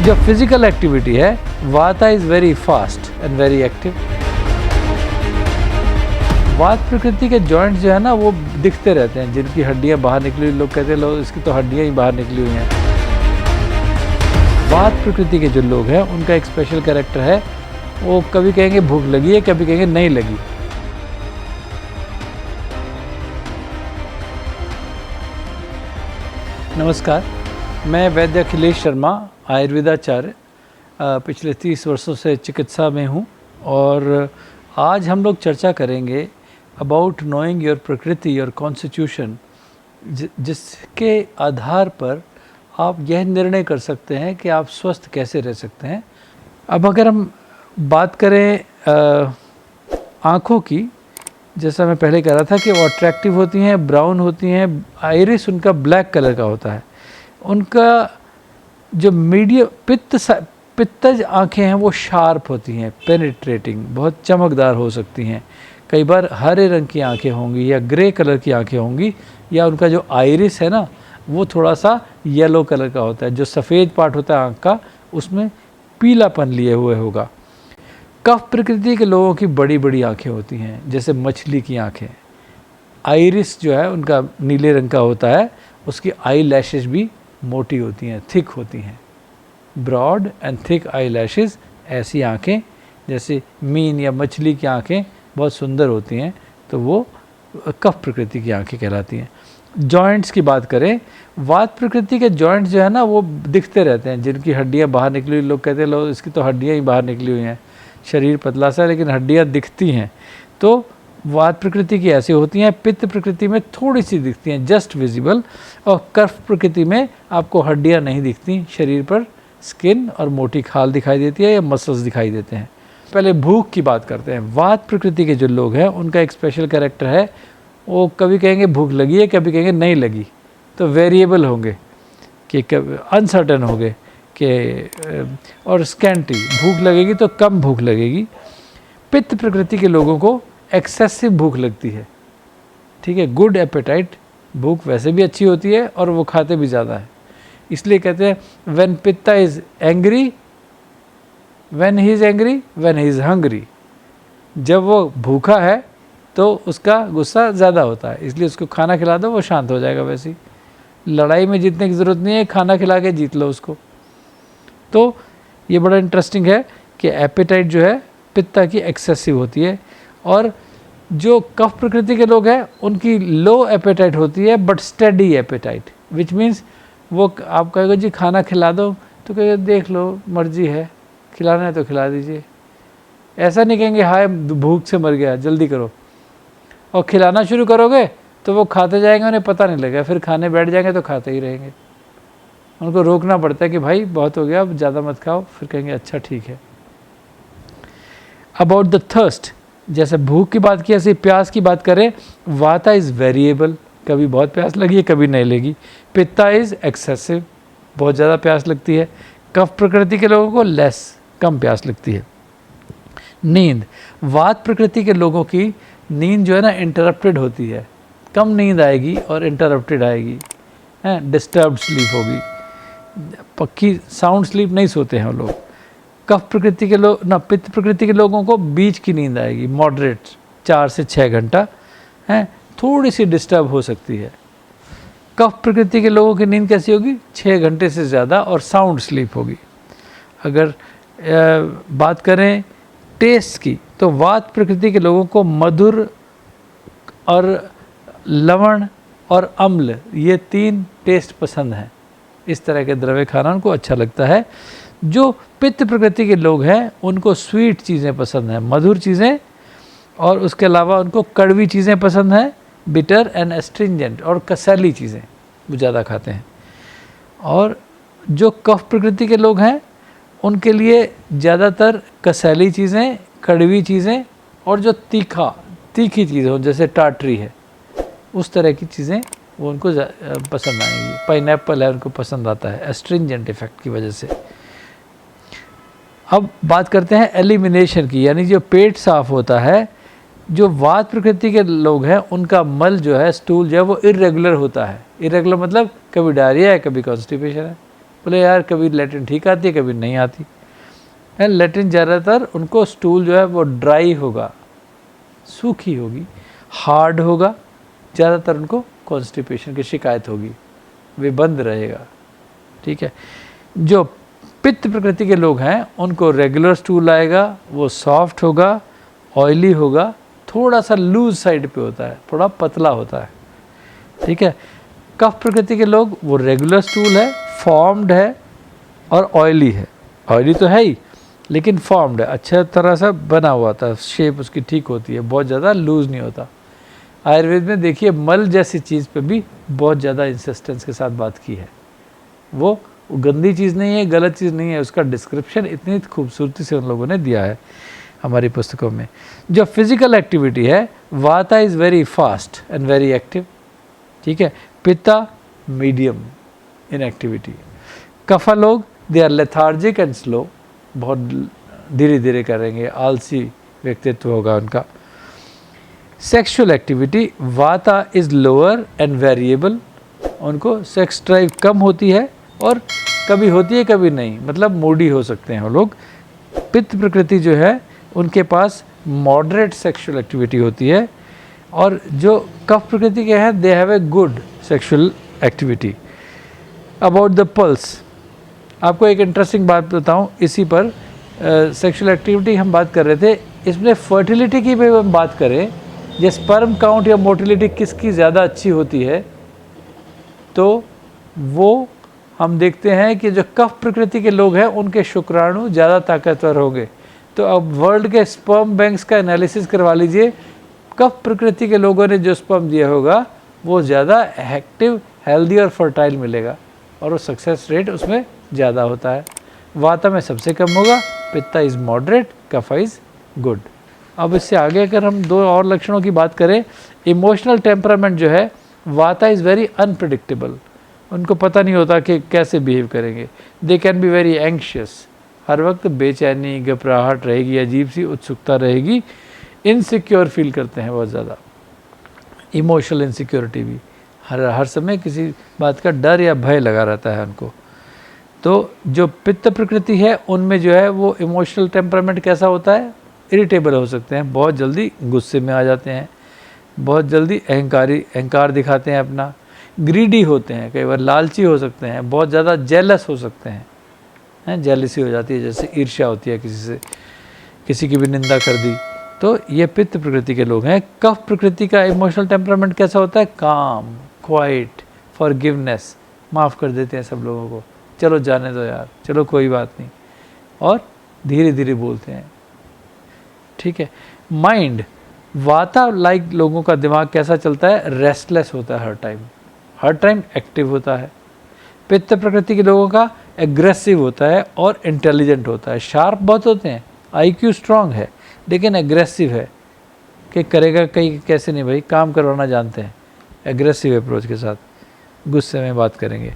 जो physical activity है, वाता is very fast and very active. वात प्रकृति के जॉइंट्स जो है ना वो दिखते रहते हैं, जिनकी हड्डियां बाहर निकली हुई, लोग कहते हैं लोग इसकी तो हड्डियां ही बाहर निकली हुई हैं। वात प्रकृति के जो लोग हैं उनका एक स्पेशल कैरेक्टर है, वो कभी कहेंगे भूख लगी है, कभी कहेंगे नहीं लगी। नमस्कार, मैं वैद्य अखिलेश शर्मा, आयुर्वेदाचार्य, पिछले 30 वर्षों से चिकित्सा में हूँ और आज हम लोग चर्चा करेंगे अबाउट नोइंग योर प्रकृति, योर कॉन्स्टिट्यूशन, जिसके आधार पर आप यह निर्णय कर सकते हैं कि आप स्वस्थ कैसे रह सकते हैं। अब अगर हम बात करें आँखों की, जैसा मैं पहले कह रहा था कि वो अट्रैक्टिव होती हैं, ब्राउन होती हैं, आइरिस उनका ब्लैक कलर का होता है। उनका जो मीडियम पित्तज आँखें हैं वो शार्प होती हैं, पेनिट्रेटिंग, बहुत चमकदार हो सकती हैं। कई बार हरे रंग की आँखें होंगी या ग्रे कलर की आँखें होंगी, या उनका जो आइरिस है ना वो थोड़ा सा येलो कलर का होता है। जो सफ़ेद पार्ट होता है आँख का उसमें पीलापन लिए हुए होगा। कफ प्रकृति के लोगों की बड़ी बड़ी आँखें होती हैं, जैसे मछली की आँखें। आइरिस जो है उनका नीले रंग का होता है, उसकी आई लैशेज भी मोटी होती हैं, थिक होती हैं। Broad and thick eyelashes, ऐसी आँखें जैसे मीन या मछली की आँखें बहुत सुंदर होती हैं, तो वो कफ प्रकृति की आँखें कहलाती हैं। जॉइंट्स की बात करें, वात प्रकृति के जॉइंट्स जो है ना वो दिखते रहते हैं, जिनकी हड्डियाँ बाहर निकली हुई, लोग कहते हैं लोग इसकी तो हड्डियाँ ही बाहर निकली हुई हैं। शरीर पतला सा लेकिन हड्डियाँ दिखती हैं, तो वात प्रकृति की ऐसी होती हैं। पित्त प्रकृति में थोड़ी सी दिखती हैं, जस्ट विजिबल, और कफ प्रकृति में आपको हड्डियाँ नहीं दिखती, शरीर पर स्किन और मोटी खाल दिखाई देती है या मसल्स दिखाई देते हैं। पहले भूख की बात करते हैं। वात प्रकृति के जो लोग हैं उनका एक स्पेशल कैरेक्टर है, वो कभी कहेंगे भूख लगी है, कभी कहेंगे नहीं लगी, तो वेरिएबल होंगे कि अनसर्टेन होंगे कि और स्कैंटी, भूख लगेगी तो कम भूख लगेगी। पित्त प्रकृति के लोगों को एक्सेसिव भूख लगती है, ठीक है, गुड एपेटाइट, भूख वैसे भी अच्छी होती है और वो खाते भी ज़्यादा है। इसलिए कहते हैं when pitta is angry, when he is angry, when he is hungry. जब वो भूखा है तो उसका गुस्सा ज़्यादा होता है, इसलिए उसको खाना खिला दो, वो शांत हो जाएगा। वैसे ही लड़ाई में जीतने की ज़रूरत नहीं है, खाना खिला के जीत लो उसको। तो ये बड़ा इंटरेस्टिंग है कि एपेटाइट जो है पित्ता की एक्सेसिव होती है, और जो कफ प्रकृति के लोग हैं उनकी लो एपेटाइट होती है but steady appetite, which means वो आप कहोगे जी खाना खिला दो, तो कहेंगे देख लो मर्जी है, खिलाना है तो खिला दीजिए। ऐसा नहीं कहेंगे हाय भूख से मर गया जल्दी करो, और खिलाना शुरू करोगे तो वो खाते जाएंगे, उन्हें पता नहीं लगेगा, फिर खाने बैठ जाएंगे तो खाते ही रहेंगे। उनको रोकना पड़ता है कि भाई बहुत हो गया, अब ज़्यादा मत खाओ, फिर कहेंगे अच्छा ठीक है। अबाउट द थर्स्ट, जैसे भूख की बात की ऐसे प्यास की बात करें, वाता इज़ वेरिएबल, कभी बहुत प्यास लगी है कभी नहीं लगी। पित्ता इज़ एक्सेसिव, बहुत ज़्यादा प्यास लगती है। कफ प्रकृति के लोगों को लेस, कम प्यास लगती है। नींद, वात प्रकृति के लोगों की नींद जो है ना इंटरप्टेड होती है, कम नींद आएगी और इंटरप्टेड आएगी, हैं, डिस्टर्ब्ड स्लीप होगी, पक्की साउंड स्लीप नहीं सोते हैं वो लोग। कफ प्रकृति के लोग ना, पित्त प्रकृति के लोगों को बीच की नींद आएगी, मॉडरेट 4 से 6 घंटा, हैं, थोड़ी सी डिस्टर्ब हो सकती है। कफ प्रकृति के लोगों की नींद कैसी होगी, 6 घंटे से ज़्यादा, और साउंड स्लीप होगी। अगर बात करें टेस्ट की, तो वात प्रकृति के लोगों को मधुर और लवण और अम्ल, ये 3 टेस्ट पसंद हैं। इस तरह के द्रव्य खाना उनको अच्छा लगता है। जो पित्त प्रकृति के लोग हैं उनको स्वीट चीज़ें पसंद हैं, मधुर चीज़ें, और उसके अलावा उनको कड़वी चीज़ें पसंद हैं, बिटर एंड एस्ट्रिंजेंट, और कसैली चीज़ें वो ज़्यादा खाते हैं। और जो कफ प्रकृति के लोग हैं उनके लिए ज़्यादातर कसैली चीज़ें, कड़वी चीज़ें, और जो तीखी चीज़ें हो जैसे टाटरी है, उस तरह की चीज़ें वो उनको पसंद आएंगी। पाइनएप्पल है उनको पसंद आता है, एस्ट्रिंजेंट इफेक्ट की वजह से। अब बात करते हैं एलिमिनेशन की, यानी जो पेट साफ होता है। जो वात प्रकृति के लोग हैं उनका मल जो है, स्टूल जो है, वो इरेगुलर होता है। इरेगुलर मतलब कभी डायरिया है, कभी कॉन्स्टिपेशन है, बोले यार कभी लैट्रिन ठीक आती है कभी नहीं आती। एंड लैट्रिन ज़्यादातर उनको स्टूल जो है वो ड्राई होगा, सूखी होगी, हार्ड होगा, ज़्यादातर उनको कॉन्स्टिपेशन की शिकायत होगी, वे बंद रहेगा। ठीक है, जो पित्त प्रकृति के लोग हैं उनको रेगुलर स्टूल आएगा, वो सॉफ्ट होगा, ऑयली होगा, थोड़ा सा लूज साइड पे होता है, थोड़ा पतला होता है। ठीक है, कफ प्रकृति के लोग वो रेगुलर स्टूल है, फॉर्म्ड है और ऑयली है। ऑयली तो है ही लेकिन फॉर्म्ड है, अच्छा तरह से बना हुआ था, शेप उसकी ठीक होती है, बहुत ज़्यादा लूज़ नहीं होता। आयुर्वेद में देखिए मल जैसी चीज़ पे भी बहुत ज़्यादा इंसिस्टेंस के साथ बात की है। वो गंदी चीज़ नहीं है, गलत चीज़ नहीं है, उसका डिस्क्रिप्शन इतनी खूबसूरती से उन लोगों ने दिया है हमारी पुस्तकों में। जो फिजिकल एक्टिविटी है, vata is very fast and very active. ठीक है, pitta medium in activity. Kapha लोग they are lethargic and slow, बहुत धीरे धीरे करेंगे, आलसी व्यक्तित्व होगा उनका। Sexual activity, vata is lower and variable, उनको सेक्स ड्राइव कम होती है और कभी होती है कभी नहीं, मतलब मूडी हो सकते हैं वो लोग। पित्त प्रकृति जो है उनके पास मॉडरेट सेक्सुअल एक्टिविटी होती है, और जो कफ प्रकृति के हैं they have a good sexual activity. About the pulse, आपको एक इंटरेस्टिंग बात बताऊं इसी पर, सेक्सुअल एक्टिविटी हम बात कर रहे थे, इसमें फर्टिलिटी की भी हम बात करें, ये स्पर्म काउंट या मोटिलिटी किसकी ज़्यादा अच्छी होती है, तो वो हम देखते हैं कि जो कफ प्रकृति के लोग हैं उनके शुक्राणु ज़्यादा ताकतवर होंगे। तो अब वर्ल्ड के स्पर्म बैंक्स का एनालिसिस करवा लीजिए, कफ प्रकृति के लोगों ने जो स्पर्म दिया होगा वो ज़्यादा एक्टिव, हेल्दी और फर्टाइल मिलेगा, और वो सक्सेस रेट उसमें ज़्यादा होता है। वाता में सबसे कम होगा, पित्ता इज़ मॉडरेट, कफा इज़ गुड। अब इससे आगे अगर हम दो और लक्षणों की बात करें, इमोशनल टेम्परामेंट जो है, वाता इज़ वेरी अनप्रिडिक्टेबल, उनको पता नहीं होता कि कैसे बिहेव करेंगे। They can be very anxious, हर वक्त बेचैनी, घबराहट रहेगी, अजीब सी उत्सुकता रहेगी, इनसिक्योर फील करते हैं बहुत ज़्यादा, इमोशनल इनसिक्योरिटी भी, हर समय किसी बात का डर या भय लगा रहता है उनको। तो जो पित्त प्रकृति है उनमें जो है वो इमोशनल टेम्परामेंट कैसा होता है, इरिटेबल हो सकते हैं, बहुत जल्दी गुस्से में आ जाते हैं, बहुत जल्दी अहंकार दिखाते हैं अपना, ग्रीडी होते हैं, कई बार लालची हो सकते हैं, बहुत ज़्यादा जेलस हो सकते हैं, जेलसी हो जाती है, जैसे ईर्ष्या होती है किसी से, किसी की भी निंदा कर दी, तो ये पित्त प्रकृति के लोग हैं। कफ प्रकृति का इमोशनल टेम्परामेंट कैसा होता है, काम, क्वाइट, फॉरगिवनेस, माफ़ कर देते हैं सब लोगों को, चलो जाने दो यार, चलो कोई बात नहीं, और धीरे धीरे बोलते हैं। ठीक है, माइंड, वाता लाइक लोगों का दिमाग कैसा चलता है, रेस्टलेस होता है, हर टाइम एक्टिव होता है। पित्त प्रकृति के लोगों का एग्रेसिव होता है और इंटेलिजेंट होता है, शार्प बहुत होते हैं, IQ स्ट्रांग है, लेकिन एग्रेसिव है कि करेगा कहीं कैसे नहीं भाई, काम करवाना जानते हैं, एग्रेसिव अप्रोच के साथ, गुस्से में बात करेंगे।